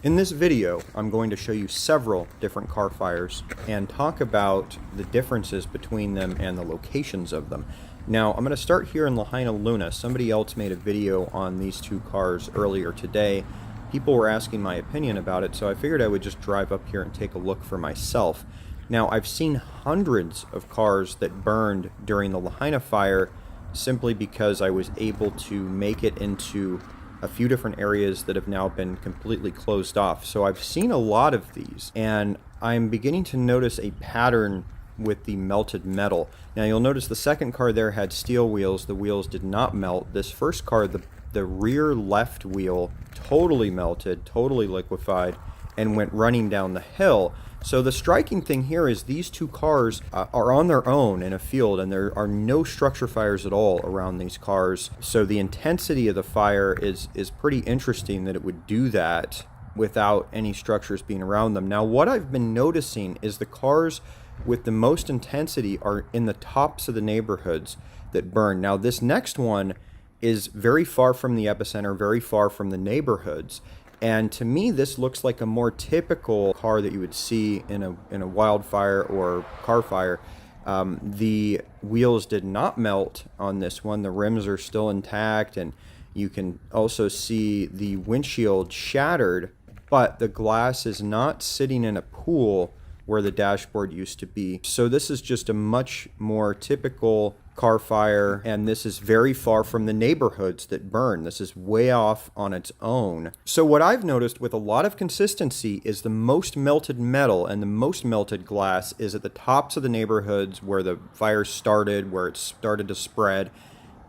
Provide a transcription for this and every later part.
In this video, I'm going to show you several different car fires and talk about the differences between them and the locations of them. Now, I'm going to start here in Lahaina Luna. Somebody else made a video on these two cars earlier today. People were asking my opinion about it, so I figured I would just drive up here and take a look for myself. Now, I've seen hundreds of cars that burned during the Lahaina Fire simply because I was able to make it into a few different areas that have now been completely closed off. So I've seen a lot of these, and I'm beginning to notice a pattern with the melted metal. Now you'll notice the second car there had steel wheels. The wheels did not melt. This first car, the rear left wheel totally melted, totally liquefied, and went running down the hill. So the striking thing here is these two cars are on their own in a field, and there are no structure fires at all around these cars. So the intensity of the fire is pretty interesting that it would do that without any structures being around them. Now what I've been noticing is the cars with the most intensity are in the tops of the neighborhoods that burn. Now this next one is very far from the epicenter, very far from the neighborhoods. And to me, this looks like a more typical car that you would see in a wildfire or car fire. The wheels did not melt on this one. The rims are still intact, and you can also see the windshield shattered, but the glass is not sitting in a pool where the dashboard used to be. So this is just a much more typical car fire, and this is very far from the neighborhoods that burn. This is way off on its own. So what I've noticed with a lot of consistency is the most melted metal and the most melted glass is at the tops of the neighborhoods where the fire started, where it started to spread,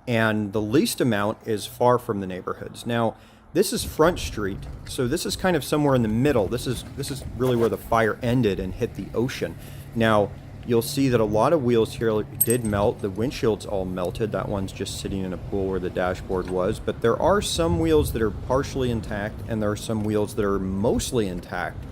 and the least amount is far from the neighborhoods. Now, this is Front Street, so this is kind of somewhere in the middle. This is really where the fire ended and hit the ocean. Now, you'll see that a lot of wheels here did melt. The windshield's all melted. That one's just sitting in a pool where the dashboard was. But there are some wheels that are partially intact, and there are some wheels that are mostly intact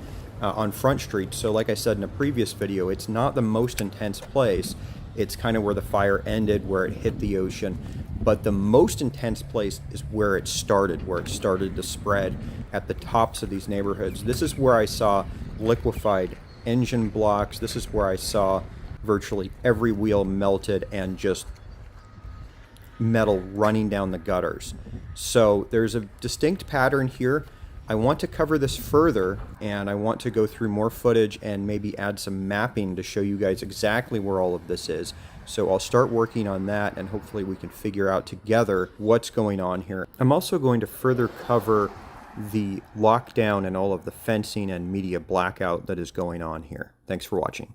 on Front Street. So like I said in a previous video, it's not the most intense place. It's kind of where the fire ended, where it hit the ocean. But the most intense place is where it started to spread at the tops of these neighborhoods. This is where I saw liquefied engine blocks. This is where I saw virtually every wheel melted and just metal running down the gutters. So there's a distinct pattern here. I want to cover this further, and I want to go through more footage and maybe add some mapping to show you guys exactly where all of this is. So I'll start working on that, and hopefully we can figure out together what's going on here. I'm also going to further cover the lockdown and all of the fencing and media blackout that is going on here. Thanks for watching.